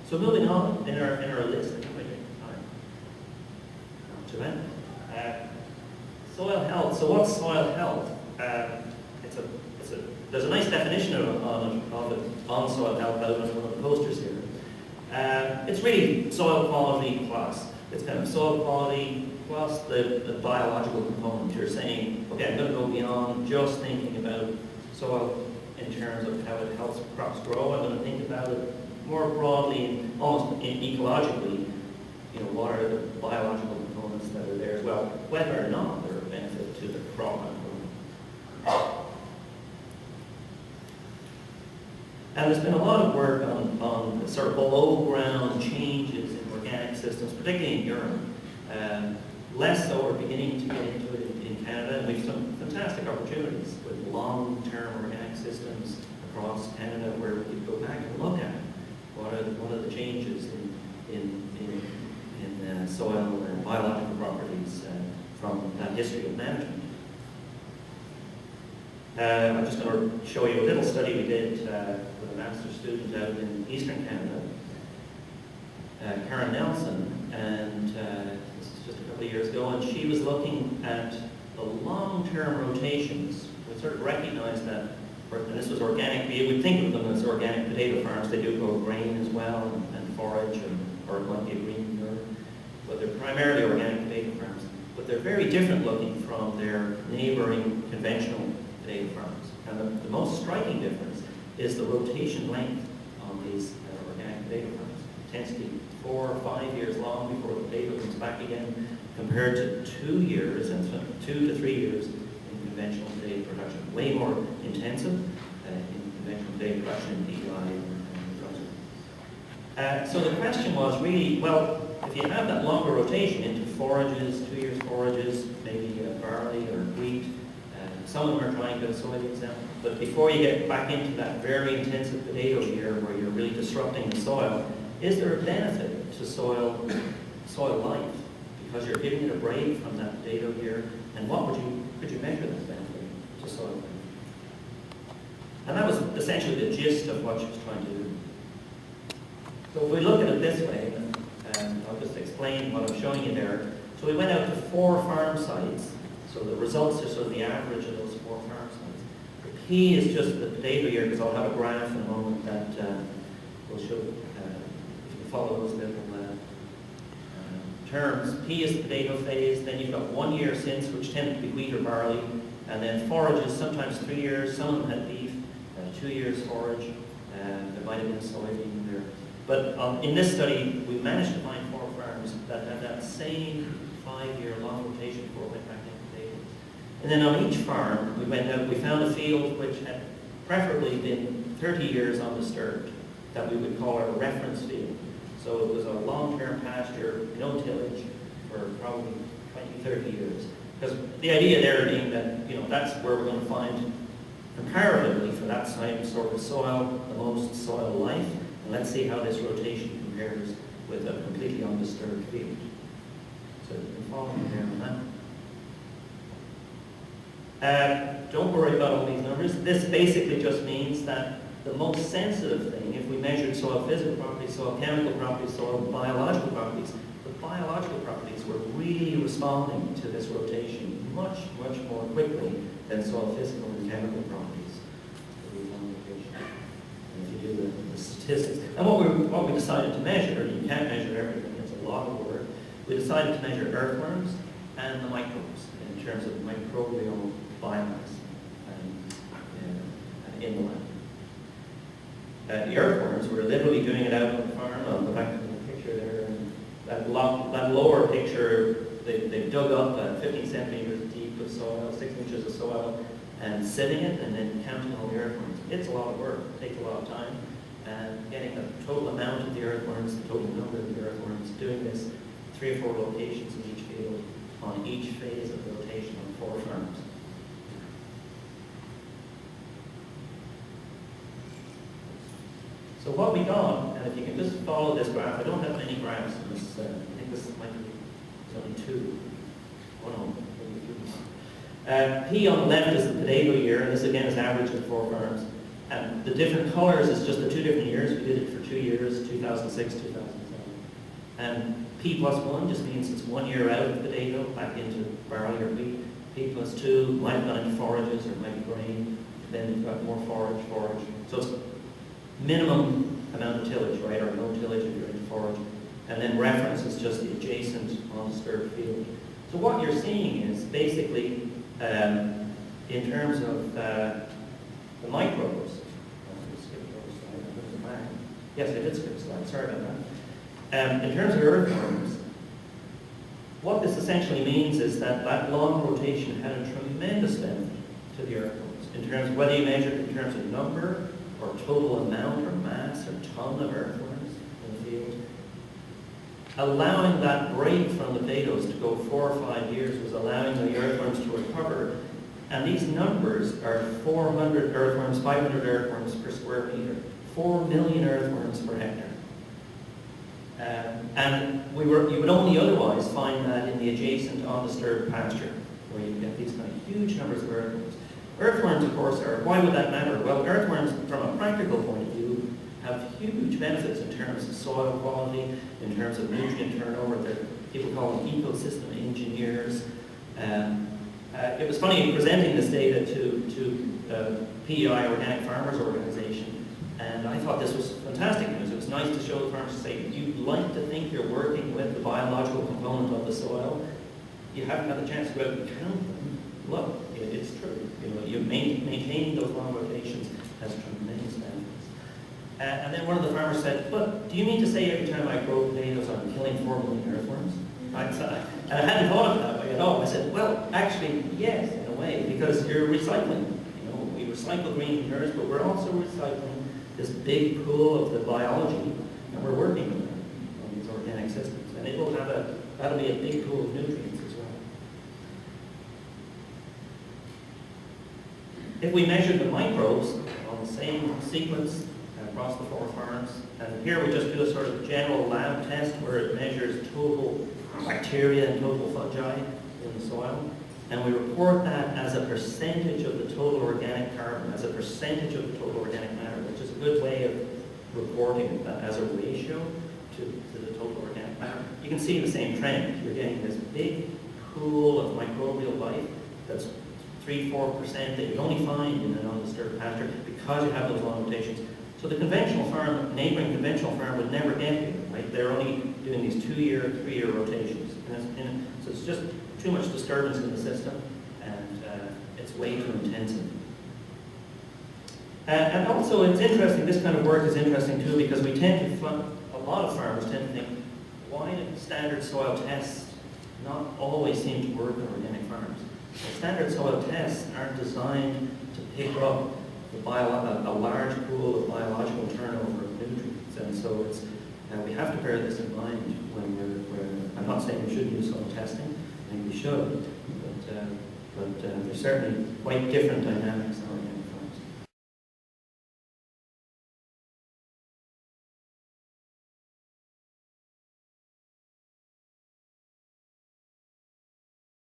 So moving on in our list, I think we're doing time. Not too bad. Soil health. So what's soil health? There's a nice definition of it on soil health out on one of the posters here. It's really soil quality plus. It's kind of soil quality plus the biological component. You're saying, okay, I'm going to go beyond just thinking about soil in terms of how it helps crops grow. I'm going to think about it more broadly, almost ecologically. You know, what are the biological components that are there as well, whether or not they're a benefit to the crop. And there's been a lot of work on sort of below-ground changes in organic systems, particularly in Europe. Less so, we're beginning to get into it in Canada, and we've some fantastic opportunities with long-term organic systems across Canada where we go back and look at what are the changes in soil and biological properties from that history of management. I'm just going to show you a little study we did with a master's student out in Eastern Canada, Karen Nelson, and this is just a couple of years ago, and she was looking at the long-term rotations. We sort of recognized that, and this was organic, we would think of them as organic potato farms. They do grow grain as well, and forage, or it might be a green manure, but they're primarily organic potato farms. But they're very different looking from their neighboring conventional potato farms. And the most striking difference is the rotation length on these organic potato farms. It tends to be 4 or 5 years long before the potato comes back again, compared to 2 years and 2 to 3 years in conventional potato production. Way more intensive in conventional potato production in PEI and so the question was really, well, if you have that longer rotation into forages, 2 years forages, maybe barley or wheat, some of them are trying to soybeans now, but before you get back into that very intensive potato year where you're really disrupting the soil, is there a benefit to soil life? Because you're giving it a break from that potato year, and could you measure that benefit to soil life? And that was essentially the gist of what she was trying to do. So if we look at it this way, and I'll just explain what I'm showing you there. So we went out to 4 farm sites. So the results are sort of the average of those 4 farm sites. The P is just the potato year, because I'll have a graph in a moment that will show, if you follow those little terms. P is the potato phase, then you've got 1 year since, which tended to be wheat or barley, and then forages, sometimes 3 years, some of them had beef, 2 years forage, there might have been a soybean in there. But in this study, we managed to find 4 farms that had that same 5-year long rotation before we went back into potatoes. And then on each farm, we went out, we found a field which had preferably been 30 years undisturbed, that we would call our reference field. So it was a long-term pasture, no tillage, for probably 20, 30 years. Because the idea there being that, that's where we're going to find, comparatively for that sort of soil, the most soil life. And let's see how this rotation compares with a completely undisturbed field. So you can follow me there on that. Don't worry about all these numbers. This basically just means that the most sensitive thing, if we measured soil physical properties, soil chemical properties, soil biological properties, the biological properties were really responding to this rotation much, much more quickly than soil physical and chemical properties. If you do the statistics. And what we decided to measure, you can't measure everything, it's a lot of work. We decided to measure earthworms and the microbes in terms of microbial biomass in the land. The earthworms, we're literally doing it out on the farm. I'll go back to the picture there. And that lower picture, they've dug up 15 centimeters deep of soil, 6 inches of soil, and sieving it and then counting all the earthworms. It's a lot of work, it takes a lot of time. And getting the total amount of the earthworms, the total number of the earthworms, doing this 3 or 4 locations in each field on each phase of the rotation on 4 farms. So what we got, and if you can just follow this graph, I don't have many graphs in this, I think this might be, there's only 2. Oh no, maybe 3. P on the left is the potato year, and this again is average of 4 farms. And the different colors is just the 2 different years. We did it for 2 years, 2006, 2007. And P+1 just means it's 1 year out of the data, back into barley or wheat. P+2 might have gone into forages or might be grain. Then you've got more forage. So it's minimum amount of tillage, right, or no tillage if you're into forage. And then reference is just the adjacent undisturbed field. So what you're seeing is basically, in terms of the microbes, yes, I did skip a slide, sorry about that. In terms of earthworms, what this essentially means is that that long rotation had a tremendous benefit to the earthworms, in terms of whether you measure it in terms of number, or total amount, or mass, or ton of earthworms in the field. Allowing that break from the potatoes to go 4 or 5 years was allowing the earthworms to recover. And these numbers are 400 earthworms, 500 earthworms per square meter, 4 million earthworms per hectare. And you would only otherwise find that in the adjacent undisturbed pasture, where you get these kind of huge numbers of earthworms. Earthworms, of course, why would that matter? Well, earthworms, from a practical point of view, have huge benefits in terms of soil quality, in terms of nutrient turnover. People call them ecosystem engineers. It was funny presenting this data to PEI, Organic Farmers Organization, and I thought this was fantastic news. It was nice to show the farmers to say, you'd like to think you're working with the biological component of the soil. You haven't had the chance to go out and count them. Look, it's true. You maintaining those long rotations has tremendous benefits. And then one of the farmers said, but do you mean to say every time I grow potatoes I'm killing 4 million earthworms? And I hadn't thought of it that way at all. I said, well, actually, yes, in a way, because you're recycling. We recycle green manures, but we're also recycling this big pool of the biology, and we're working with them on these organic systems. And that'll be a big pool of nutrients as well. If we measure the microbes on the same sequence across the 4 farms, and here we just do a sort of general lab test where it measures total bacteria and total fungi in the soil, and we report that as a percentage of the total organic carbon, as a percentage of the total organic matter, which is a good way of reporting that as a ratio to the total organic matter. You can see the same trend. You're getting this big pool of microbial life that's 3-4% that you only find in an undisturbed pasture because you have those long rotations. So the conventional farm, neighboring conventional farm would never get here, right? They're only doing these 2-year, 3-year rotations. So it's just too much disturbance in the system, and it's way too intensive. And also it's interesting, this kind of work is interesting too, because we tend to, a lot of farmers tend to think, why do standard soil tests not always seem to work on organic farms? Well, standard soil tests aren't designed to pick up a large pool of biological turnover of nutrients, and so we have to bear this in mind when I'm not saying we shouldn't use soil testing, I think we should, but there's certainly quite different dynamics in organic